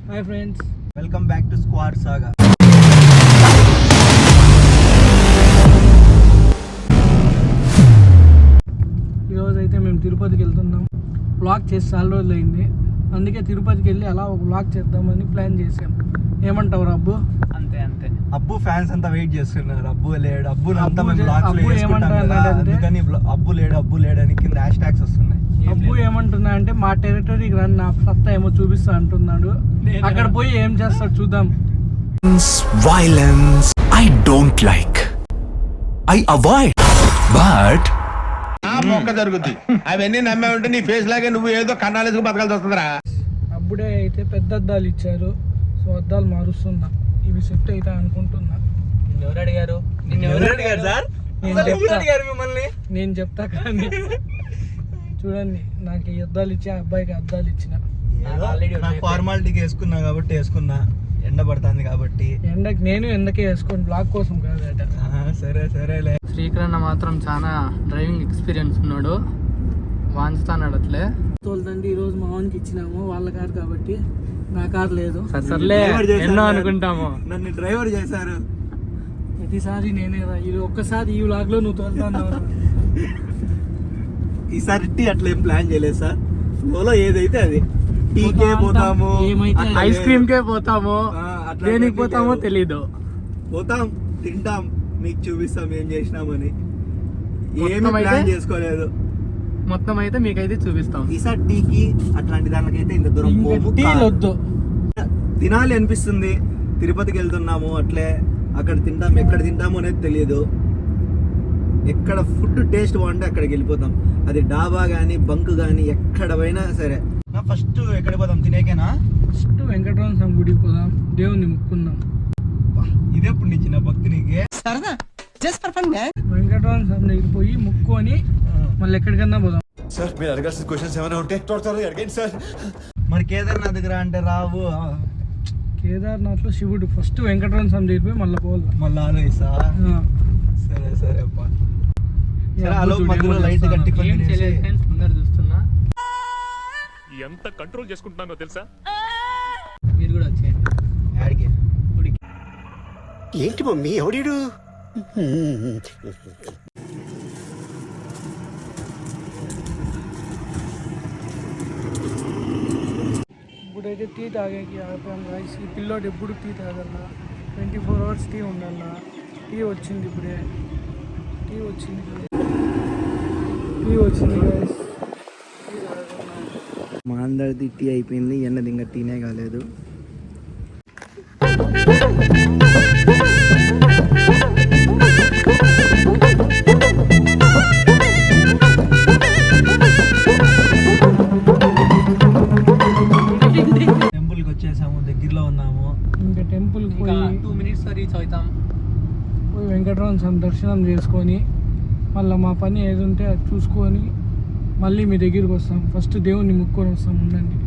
Hi friends, welcome back to Squad Saga. ఈరోజు అయితే మేము తిరుపతికి వెళ్తున్నాం. వ్లాగ్ చేసి చాలా రోజులు అయింది, అందుకే తిరుపతికి వెళ్ళి అలా ఒక వ్లాగ్ చేద్దామని ప్లాన్ చేసాం. ఏమంటావు అబ్బు? అంతే అంతే. అబ్బు ఫ్యాన్స్ అంతా వెయిట్ చేస్తున్నారు. అబ్బు లేడు, అందుకని అబ్బు లేడు అని కింద హ్యాష్ ట్యాగ్స్ వస్తున్నాయి. అబ్బు ఏమంటున్నా అంటే మా టెరిటరీకి రన్, నా సత్తా ఏమో చూపిస్తా అంటున్నాడు. అక్కడ పోయి ఏం చేస్తాడు చూద్దాం. Violence I don't like. I avoid. But మొక్క జరుగుద్ది. అవన్నీ నమ్మే ఉంటే నీ ఫేస్ లాగే నువ్వు ఏదో కన్నాలేసుకు బతకాల్సి వస్తుందిరా. అప్పుడే అయితే పెద్ద అద్దాలు ఇచ్చారు, సో అద్దాలు మారుస్తున్నా. ఇవి సెట్ అయితే అనుకుంటున్నా. ఎవరు అడిగారు సార్? నేను చెప్తా కానీ చూడండి, నాకు ఈ అద్దాలు ఇచ్చి ఆ అబ్బాయికి అద్దాలు ఇచ్చిన. ఫార్మాలిటీకి వేసుకున్నా కాబట్టి వేసుకున్నా, ఎండ పడుతుంది కాబట్టి. ఎండకే వేసుకోండి, బ్లాక్ కోసం కాదట. సరేలే. శ్రీకరణ మాత్రం చాలా డ్రైవింగ్ ఎక్స్పీరియన్స్ ఉన్నాడు, వాంచుతాడు అట్లే. తోలుతండి ఈరోజు మా వానికి ఇచ్చినాము, వాళ్ళ కారు కాబట్టి. నా కారు లేదు. సర్లే, ఎన్నో అనుకుంటాము. నన్ను డ్రైవర్ చేశారు. ప్రతిసారి నేనే రా. ఇది ఒక్కసారి ఈ వ్లాగ్ లో నువ్వు తోలుతాను. ఈసారి అట్లా ఏం ప్లాన్ చేయలేదు సార్. ఫ్లోలో ఏదైతే అది. టీకే పోతాము, ఐస్ క్రీమ్ కే పోతాము, దేనికి పోతామో తెలీదు. పోతాం, తింటాం, మీకు చూపిస్తాం ఏం చేసినామని. ఏమి మొత్తం అయితే ప్లాన్ చేసుకోలేదు. మొత్తం అయితే మీకైతే చూపిస్తాం. ఈసారి టీకి అట్లాంటి దానికైతే ఇంత దూరం పోము. వద్దు, తినాలి అనిపిస్తుంది. తిరుపతికి వెళ్తున్నాము, అట్లే అక్కడ తింటాం. ఎక్కడ తింటాము అనేది తెలియదు. ఎక్కడ ఫుడ్ టేస్ట్ బాగుంటే అక్కడికి వెళ్ళిపోతాం. అది డాబా కానీ బంక్ కానీ ఎక్కడ పోయినా సరే. ఫస్ట్ ఎక్కడ పోదాం? తినేకేనా? ఫస్ట్ వెంకటరమణ స్వామి గుడికి పోదాం, దేవుణ్ణి ముక్కుందాం. ఇదేప్పుడు నీ చిన్న భక్తి నీకే. వెంకటరమణ స్వామి దగ్గరికి పోయి ముక్కొని మళ్ళీ ఎక్కడికన్నా పోదాం. సార్, మీరు అడగాల్సిన క్వశ్చన్స్ ఏమైనా ఉంటే త్వరగా అడగండి సార్. మరి కేదార్నాథ్ దగ్గర అంటే రావు. కేదార్నాథ్ లో శివుడు. ఫస్ట్ వెంకటరమణ స్వామి దగ్గరికి పోయి మళ్ళీ పోవాలి. మళ్ళీ ఆలోచిస్తా. సరే అబ్బా. మధ్యలో లైట్ గా టిఫిన్ తినేసి ముందర చూస్తున్నా. ఎంత కంట్రోల్ చేసుకుంటున్నానో తెలుసా? మీరు కూడా వచ్చేయండి. యాడికి? ఏంటి మమ్మీ ఎవడీడు? ఇప్పుడైతే టీ తాగేకి ఆపాం రైస్. ఈ పిల్లోడు ఎప్పుడు టీ తాగల్లా, 24 hours టీ ఉండాలా. టీ వచ్చింది ఇప్పుడే, టీ వచ్చింది గైస్. మా అందరిది టీ అయిపోయింది, ఎన్నది ఇంకా టీనే కాలేదు. టెంపుల్కి వచ్చేసాము, దగ్గరలో ఉన్నాము. ఇంకా టెంపుల్కి ఇంకా పోయి 2 minutes రీచ్ అవుతాం. పోయి వెంకటరమణ స్వామి దర్శనం చేసుకొని మళ్ళీ మా పని ఏది ఉంటే అది చూసుకొని మళ్ళీ మీ దగ్గరికి వస్తాం. ఫస్ట్ దేవుణ్ణి ముక్కొని వస్తాం. ఉండండి,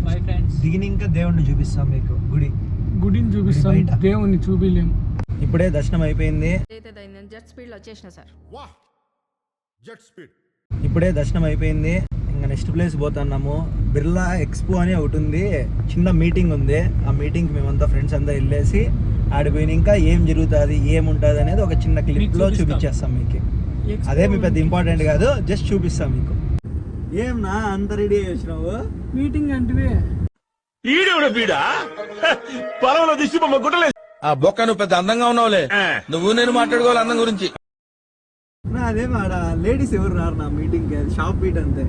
బాయ్ ఫ్రెండ్స్. దిగిన ఇంకా దేవుణ్ణి చూపిస్తాం మీకు. గుడిని చూపిస్తాం, దేవుణ్ణి చూపిలేము. ఇప్పుడే దర్శనం అయిపోయింది. జెట్ స్పీడ్ లో వచ్చేసిన సార్. ఇప్పుడే దర్శనం అయిపోయింది. ఇంకా నెక్స్ట్ ప్లేస్ పోతున్నాము. బిర్లా ఎక్స్పో అని ఒకటి ఉంది, చిన్న మీటింగ్ ఉంది. ఆ మీటింగ్కి మేమంతా ఫ్రెండ్స్ అంతా వెళ్ళేసి ఆడిపోయిన ఇంకా ఏం జరుగుతుంది, ఏముంటుంది అనేది ఒక చిన్న క్లిప్లో చూపించేస్తాం మీకు. అదే మీ పెద్ద ఇంపార్టెంట్ కాదు, జస్ట్ చూపిస్తాం మీకు. ఏమన్నా అంత రెడీ చేసినావు? మీటింగ్ అంటే ఈడెవడ బీడా పొలంలో దిష్టి బొమ్మ గుట్టలేదు. ఆ బొక్క నువ్వు పెద్ద అందంగా ఉన్నావులే. నువ్వు నేను మాట్లాడుకోవాలి అందం గురించి. అదే మాట, లేడీస్ ఎవరు రారు నా మీటింగ్కి. అది షాప్ బీట్ అంతే.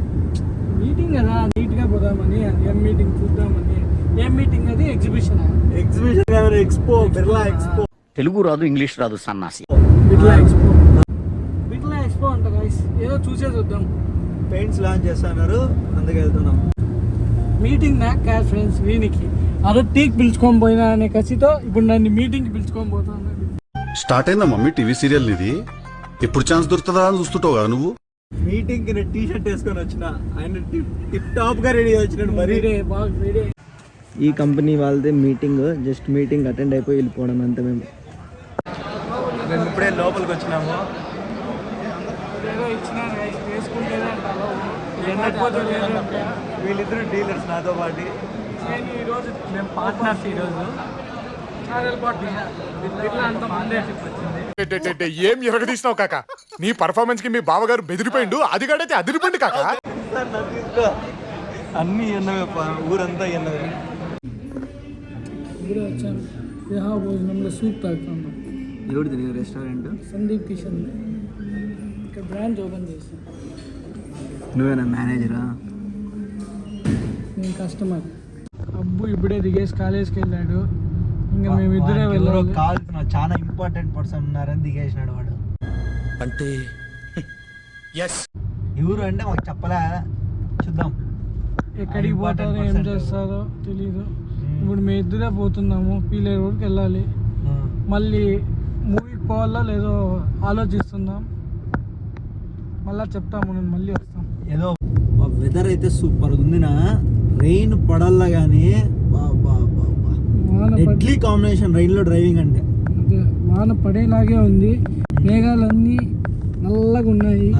మీటింగ్ కదా, నీట్గా పోదామని. ఏం మీటింగ్ చూద్దామని. ఏం మీటింగ్ అది? Exhibition expo, Birla expo. Telugu రాదు, ఇంగ్లీష్ రాదు, సన్నాసి. బిర్లా ఎక్స్పో అంట గైస్. ఏదో చూసే చూద్దాం. పెయింట్స్ లాంచ్ చేస్తున్నారు, అందుకే వెళ్తున్నాం. మీటింగ్ నాకు కాదు ఫ్రెండ్స్, వీనికి అదో టీకి పిలుచుకొని పోయినా అనే కసితో ఇప్పుడు నన్ను మీటింగ్కి పిలుచుకొని పోతాను. స్టార్ట్ అయిందా మమ్మీ టీవీ సీరియల్ నీది? ఎప్పుడు ఛాన్స్ దొరుకుతుందా అని చూస్తుంటావు కదా నువ్వు. మీటింగ్ కి టీ షర్ట్ వేసుకొని వచ్చిన, ఆయన టిప్ టాప్ గా రెడీ వచ్చినాడు. మరి ఈ కంపెనీ వాళ్ళదే మీటింగ్, జస్ట్ మీటింగ్ అటెండ్ అయిపోయి వెళ్ళిపోవడం అంతే. మేము ఇప్పుడే లోపలికి వచ్చినాము. వేసుకుంటేనే వీళ్ళిద్దరు డీలర్స్ నాతో పాటు. నేను ఈరోజు మేము పార్ట్నర్స్ ఈరోజు ఛానల్ పార్ట్నర్ ఇట్లా అంత ముందే వచ్చింది. ఏం ఎరగదీసినావు కాక నీ పర్ఫార్మెన్స్ కి మీ బావగారు బెదిరిపోయిండు అది కాడైతే అదిరిపోయింది కాక అన్నీ ఎన్నవే ఊరంతా ఎన్నవే. ఇప్పుడే వచ్చాను. విహా భోజనంలో సూప్ తాగుతున్నాం. ఎవరిది నీ రెస్టారెంట్? సందీప్ కిషన్ ఇక్కడ బ్రాంచ్ ఓపెన్ చేసాం. నువ్వేనా మేనేజరా? నేను కస్టమర్. అబ్బు ఇప్పుడే దిగేసి కాలేజ్కి వెళ్ళాడు. ఇంకా మేము ఇద్దరే ఎవరో వెళ్ళాలి. కాల్సిన చాలా ఇంపార్టెంట్ పర్సన్ ఉన్నారని దిగేసినాడు వాడు. అంటే ఎవరు అంటే మాకు చెప్పలే, చూద్దాం ఎక్కడికి పోతారో ఏం చేస్తారో తెలీదు. ఇప్పుడు మేము ఇద్దరే పోతున్నాము. పీలేరు వరకు వెళ్ళాలి. మళ్ళీ మూవీకి పోవాలో లేదో ఆలోచిస్తున్నాం. మళ్ళీ చెప్తాము, నేను మళ్ళీ వస్తాం. ఏదో వెదర్ అయితే సూపర్ ఉందినా. రెయిన్ పడల్లా కానీ డెడ్లీ కాంబినేషన్ రైల్లో డ్రైవింగ్ అంటే. అదే వాన పడేలాగే ఉంది. మేఘాలన్నీ నల్లగా ఉన్నాయి.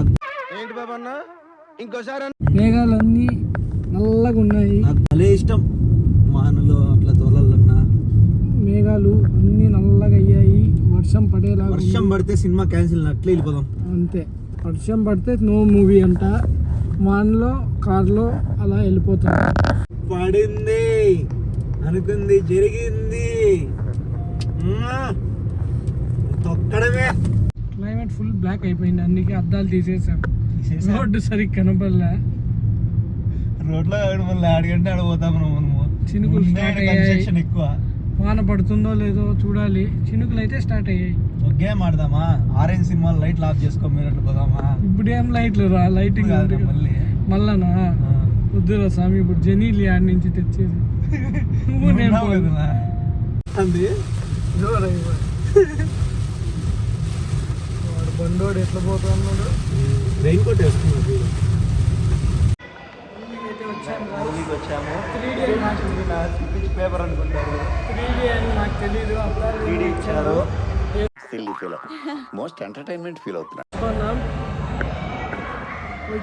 మేఘాలన్నీ నల్లగా ఉన్నాయి. నాకు భలే ఇష్టం వానలో అట్లా తోలన్నా. మేఘాలు అన్నీ నల్లగా అయ్యాయి. వర్షం పడేలాగా ఉంది. వర్షం పడితే సినిమా క్యాన్సిల్ అట్లే వెళ్ళిపోదాం అంతే. వర్షం పడితే నో మూవీ అంట. వాన్లో కార్లో అలా వెళ్ళిపోతాం. పడింది అనుకుంది, జరిగింది. తొక్కడమే. క్లైమేట్ ఫుల్ బ్లాక్ అయిపోయింది. అందుకే అద్దాలు తీసేసాం. రోడ్డు సరిగ్గా కనపడలే. రోడ్లో మళ్ళీ ఆడిగంటే ఆడిపోతాం మనము. చినుకులు స్టార్ట్ అయ్యాయి. కన్స్ట్రక్షన్ ఎక్కువ. వాన పడుతుందో లేదో చూడాలి. చినుకులు అయితే స్టార్ట్ అయ్యాయి. ఒక గేమ్ ఆడదామా? ఆరెంజ్ సినిమాలో లైట్లు ఆఫ్ చేసుకో, మీరు అట్లా పోదామా? ఇప్పుడు ఏం లైట్లు రా, లైటింగ్ మళ్ళీ మళ్ళానా వద్దురా స్వామి. ఇప్పుడు జెనీలి ఆడి నుంచి తెచ్చేది నువ్వు నేను వాడు బండోడు ఎట్లా పోతా ఉన్నాడు. రెయిన్ కోట్ వేసుకున్నాడు. వచ్చాము. 3D పేపర్ అనుకుంటారు. 3D అని నాకు తెలీదు. 3D ఇచ్చారు. మోస్ట్ ఎంటర్టైన్మెంట్ ఫీల్ అవుతున్నా.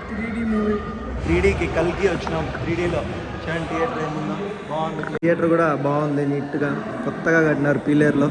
3D movie. 3Dకి కల్కి వచ్చినాం. 3Dలో చూడండి థియేటర్ ఏముందో బాగుంది. థియేటర్ కూడా బాగుంది, నీట్గా కొత్తగా కట్టినారు పీలేరులో.